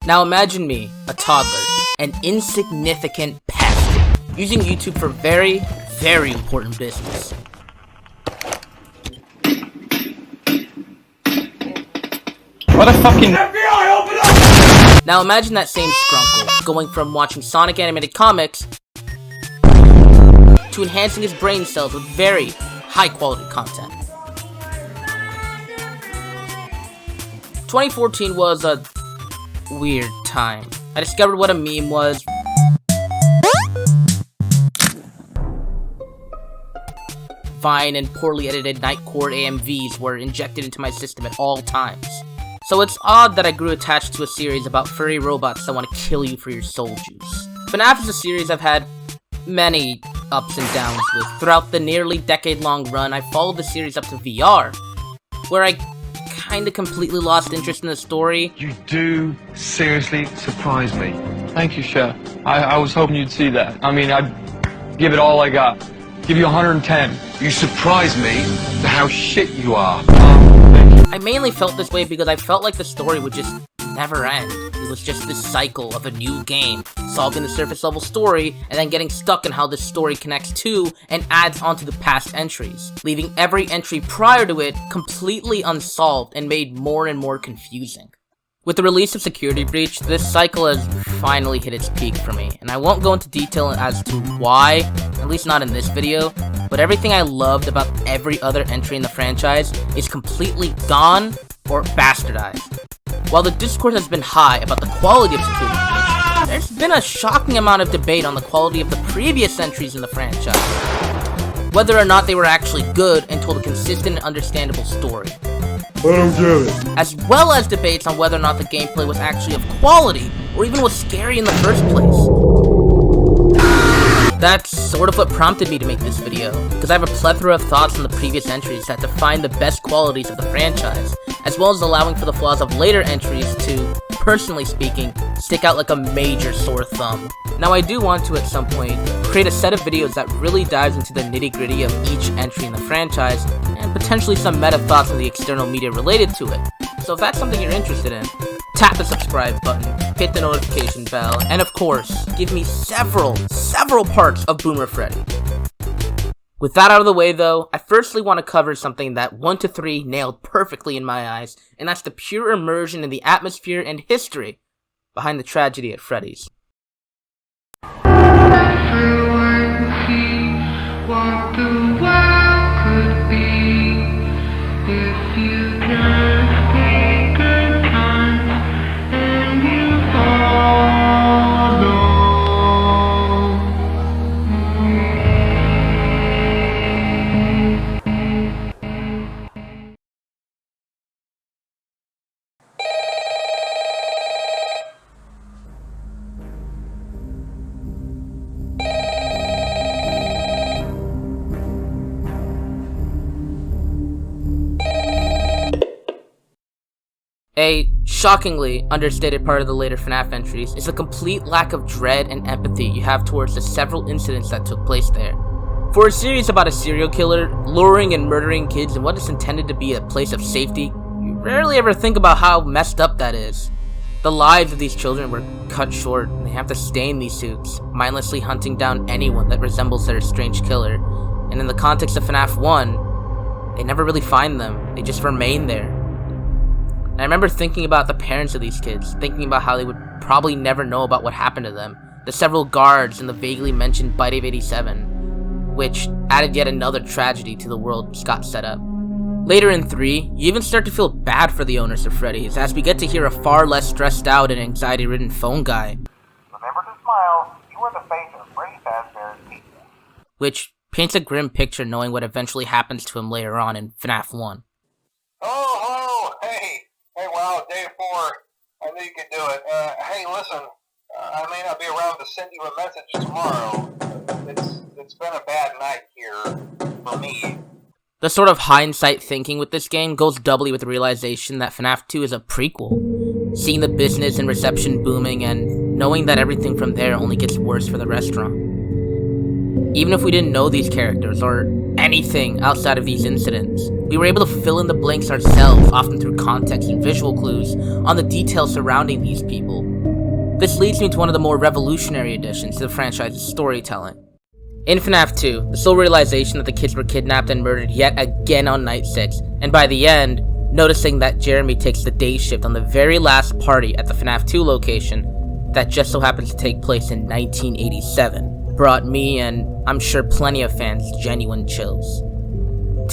Now imagine me, a toddler, an insignificant pest, using YouTube for very, very important business. What a fucking FBI, open up! Now imagine that same Skrunkle, going from watching Sonic animated comics to enhancing his brain cells with very high quality content. 2014 was a weird time. I discovered what a meme was. Vine and poorly edited Nightcore AMVs were injected into my system at all times. So it's odd that I grew attached to a series about furry robots that want to kill you for your soul juice. Fnaf is a series I've had many ups and downs with. Throughout the nearly decade-long run, I followed the series up to VR, where I kinda completely lost interest in the story. You do seriously surprise me. Thank you, Chef. I was hoping you'd see that. I mean, I'd give it all I got. Give you 110. You surprise me to how shit you are. I mainly felt this way because I felt like the story would just never end. It was just this cycle of a new game, solving the surface level story, and then getting stuck in how this story connects to and adds onto the past entries, leaving every entry prior to it completely unsolved and made more and more confusing. With the release of Security Breach, this cycle has finally hit its peak for me, and I won't go into detail as to why, at least not in this video, but everything I loved about every other entry in the franchise is completely gone or bastardized. While the discourse has been high about the quality of Security Breach, there's been a shocking amount of debate on the quality of the previous entries in the franchise, whether or not they were actually good and told a consistent and understandable story. I don't get it. As well as debates on whether or not the gameplay was actually of quality, or even was scary in the first place. That's sort of what prompted me to make this video, because I have a plethora of thoughts on the previous entries that define the best qualities of the franchise, as well as allowing for the flaws of later entries to, personally speaking, stick out like a major sore thumb. Now I do want to, at some point, create a set of videos that really dives into the nitty-gritty of each entry in the franchise, and potentially some meta thoughts on the external media related to it. So if that's something you're interested in, tap the subscribe button, hit the notification bell, and of course, give me several parts of Boomer Freddy. With that out of the way though, I firstly want to cover something that 1 to 3 nailed perfectly in my eyes, and that's the pure immersion in the atmosphere and history behind the tragedy at Freddy's. Everyone sees what the world could be if you just take a chance and you follow. A shockingly understated part of the later FNAF entries is the complete lack of dread and empathy you have towards the several incidents that took place there. For a series about a serial killer luring and murdering kids in what is intended to be a place of safety, you rarely ever think about how messed up that is. The lives of these children were cut short, and they have to stay in these suits, mindlessly hunting down anyone that resembles their strange killer. And in the context of FNAF 1, they never really find them, they just remain there. And I remember thinking about the parents of these kids, thinking about how they would probably never know about what happened to them, the several guards, and the vaguely mentioned Bite of 87, which added yet another tragedy to the world Scott set up. Later in 3, you even start to feel bad for the owners of Freddy's, as we get to hear a far less stressed out and anxiety-ridden phone guy. Remember to smile, you are the face of Freddy Fazbear's Pizza. Which paints a grim picture knowing what eventually happens to him later on in FNAF 1. Oh, hey, wow, day 4. I knew you could do it. Hey, listen, I may not be around to send you a message tomorrow. It's been a bad night here for me. The sort of hindsight thinking with this game goes doubly with the realization that FNAF 2 is a prequel. Seeing the business and reception booming and knowing that everything from there only gets worse for the restaurant. Even if we didn't know these characters or anything outside of these incidents, We were able to fill in the blanks ourselves, often through context and visual clues, on the details surrounding these people. This leads me to one of the more revolutionary additions to the franchise's storytelling. In FNAF 2, the sole realization that the kids were kidnapped and murdered yet again on night 6, and by the end, noticing that Jeremy takes the day shift on the very last party at the FNAF 2 location that just so happens to take place in 1987, brought me, and I'm sure plenty of fans, genuine chills.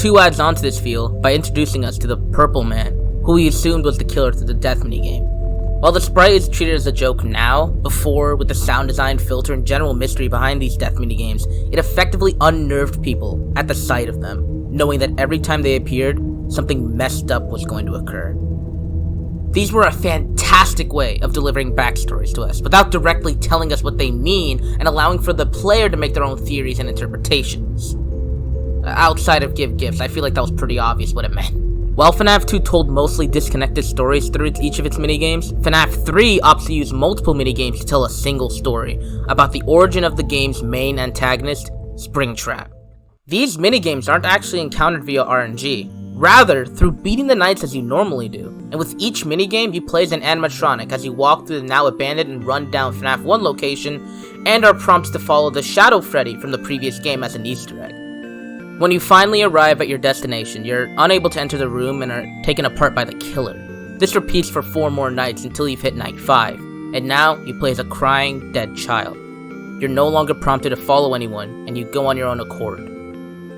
2 adds on to this feel by introducing us to the Purple Man, who we assumed was the killer through the death minigame. While the sprite is treated as a joke now, before, with the sound design, filter, and general mystery behind these death minigames, it effectively unnerved people at the sight of them, knowing that every time they appeared, something messed up was going to occur. These were a fantastic way of delivering backstories to us, without directly telling us what they mean, and allowing for the player to make their own theories and interpretations. Outside of give gifts, I feel like that was pretty obvious what it meant. While FNAF 2 told mostly disconnected stories through each of its minigames, FNAF 3 opts to use multiple minigames to tell a single story about the origin of the game's main antagonist, Springtrap. These minigames aren't actually encountered via RNG, rather through beating the knights as you normally do, and with each minigame you play as an animatronic as you walk through the now abandoned and run down FNAF 1 location, and are prompted to follow the Shadow Freddy from the previous game as an Easter egg. When you finally arrive at your destination, you're unable to enter the room and are taken apart by the killer. This repeats for 4 more nights until you've hit night 5, and now you play as a crying, dead child. You're no longer prompted to follow anyone, and you go on your own accord.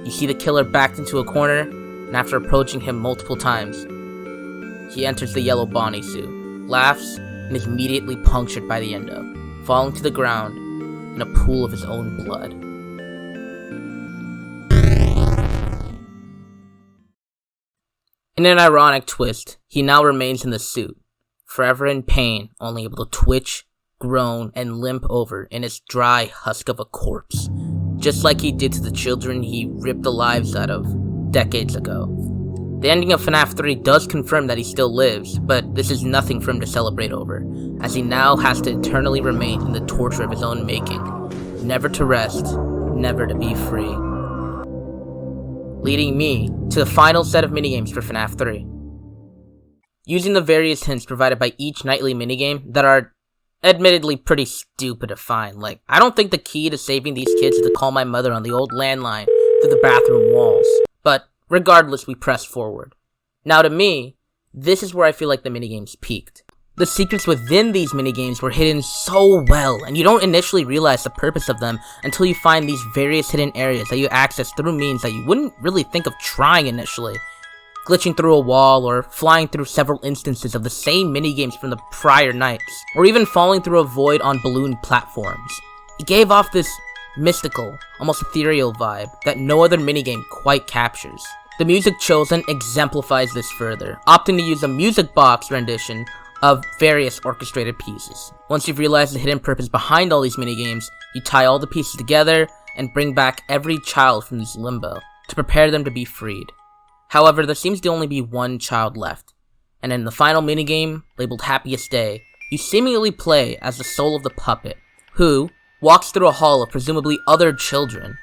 You see the killer backed into a corner, and after approaching him multiple times, he enters the yellow Bonnie suit, laughs, and is immediately punctured by the endo, falling to the ground in a pool of his own blood. In an ironic twist, he now remains in the suit, forever in pain, only able to twitch, groan, and limp over in its dry husk of a corpse, just like he did to the children he ripped the lives out of decades ago. The ending of FNAF 3 does confirm that he still lives, but this is nothing for him to celebrate over, as he now has to eternally remain in the torture of his own making, never to rest, never to be free. Leading me to the final set of minigames for FNAF 3. Using the various hints provided by each nightly minigame that are admittedly pretty stupid to find, like, I don't think the key to saving these kids is to call my mother on the old landline through the bathroom walls, but regardless, we press forward. Now to me, this is where I feel like the minigames peaked. The secrets within these minigames were hidden so well, and you don't initially realize the purpose of them until you find these various hidden areas that you access through means that you wouldn't really think of trying initially. Glitching through a wall, or flying through several instances of the same minigames from the prior nights, or even falling through a void on balloon platforms. It gave off this mystical, almost ethereal vibe that no other minigame quite captures. The music chosen exemplifies this further, opting to use a music box rendition of various orchestrated pieces. Once you've realized the hidden purpose behind all these minigames, you tie all the pieces together and bring back every child from this limbo to prepare them to be freed. However, there seems to only be one child left, and in the final minigame, labeled Happiest Day, you seemingly play as the soul of the puppet, who walks through a hall of presumably other children,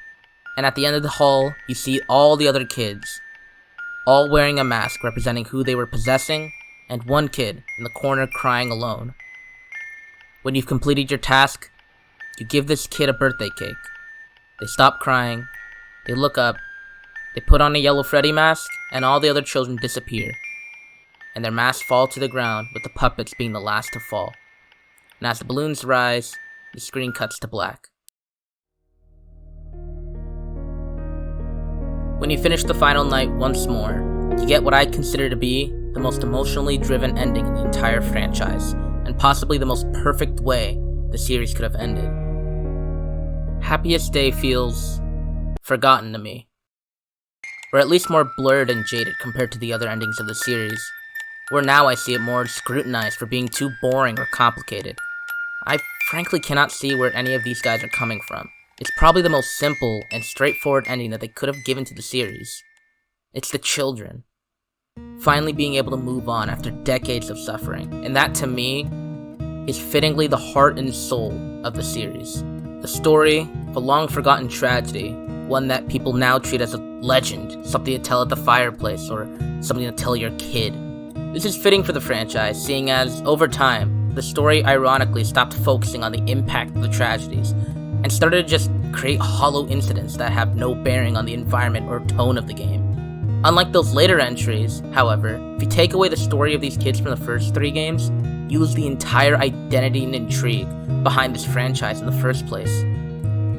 and at the end of the hall, you see all the other kids, all wearing a mask representing who they were possessing, and one kid in the corner crying alone. When you've completed your task, you give this kid a birthday cake. They stop crying, they look up, they put on a yellow Freddy mask, and all the other children disappear, and their masks fall to the ground, with the puppets being the last to fall. And as the balloons rise, the screen cuts to black. When you finish the final night once more, you get what I consider to be the most emotionally driven ending in the entire franchise, and possibly the most perfect way the series could have ended. Happiest Day feels forgotten to me, or at least more blurred and jaded compared to the other endings of the series, where now I see it more scrutinized for being too boring or complicated. I frankly cannot see where any of these guys are coming from. It's probably the most simple and straightforward ending that they could have given to the series. It's the children finally being able to move on after decades of suffering, and that to me is fittingly the heart and soul of the series. The story of a long forgotten tragedy one that people now treat as a legend, something to tell at the fireplace, or something to tell your kid. This is fitting for the franchise, seeing as, over time, the story ironically stopped focusing on the impact of the tragedies, and started to just create hollow incidents that have no bearing on the environment or tone of the game. Unlike those later entries, however, if you take away the story of these kids from the first 3 games, you lose the entire identity and intrigue behind this franchise in the first place.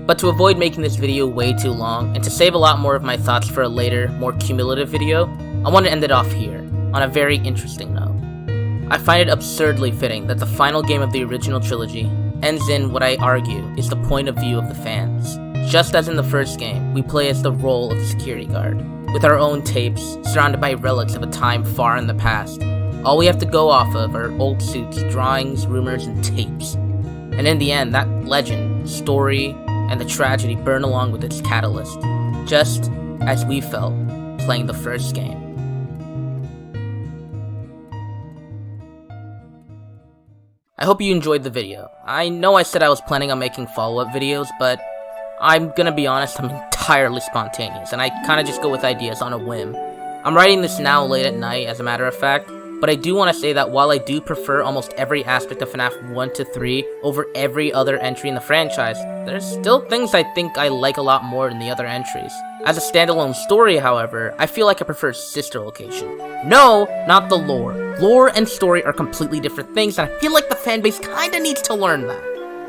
But to avoid making this video way too long, and to save a lot more of my thoughts for a later, more cumulative video, I want to end it off here, on a very interesting note. I find it absurdly fitting that the final game of the original trilogy ends in what I argue is the point of view of the fans. Just as in the first game, we play as the role of the security guard, with our own tapes, surrounded by relics of a time far in the past. All we have to go off of are old suits, drawings, rumors, and tapes. And in the end, that legend, story, and the tragedy burn along with its catalyst, just as we felt playing the first game. I hope you enjoyed the video. I know I said I was planning on making follow-up videos, but I'm gonna be honest, I'm entirely spontaneous, and I kinda just go with ideas on a whim. I'm writing this now late at night, as a matter of fact, but I do want to say that while I do prefer almost every aspect of FNAF 1 to 3 over every other entry in the franchise, there's still things I think I like a lot more than the other entries. As a standalone story, however, I feel like I prefer Sister Location. No, not the lore. Lore and story are completely different things, and I feel like the fanbase kinda needs to learn that.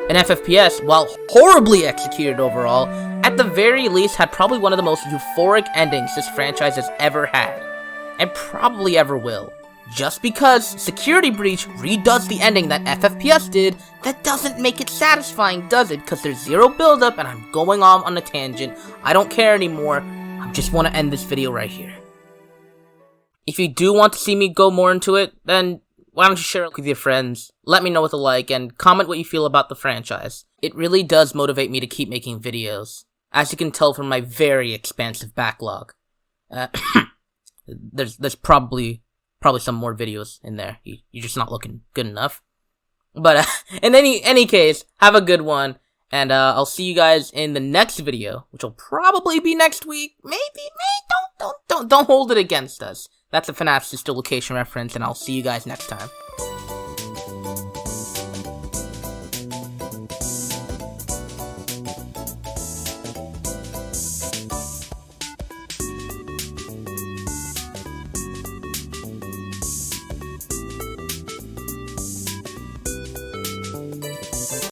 An FFPS, while horribly executed overall, at the very least had probably one of the most euphoric endings this franchise has ever had, and probably ever will. Just because Security Breach redoes the ending that FFPS did, that doesn't make it satisfying, does it? Because there's zero build-up, and I'm going on a tangent. I don't care anymore. I just want to end this video right here. If you do want to see me go more into it, then why don't you share it with your friends, let me know with a like, and comment what you feel about the franchise. It really does motivate me to keep making videos, as you can tell from my very expansive backlog. There's probably some more videos in there. You're just not looking good enough. But in any case, have a good one, and I'll see you guys in the next video, which will probably be next week. Maybe don't hold it against us. That's a FNAF Sister Location reference, and I'll see you guys next time.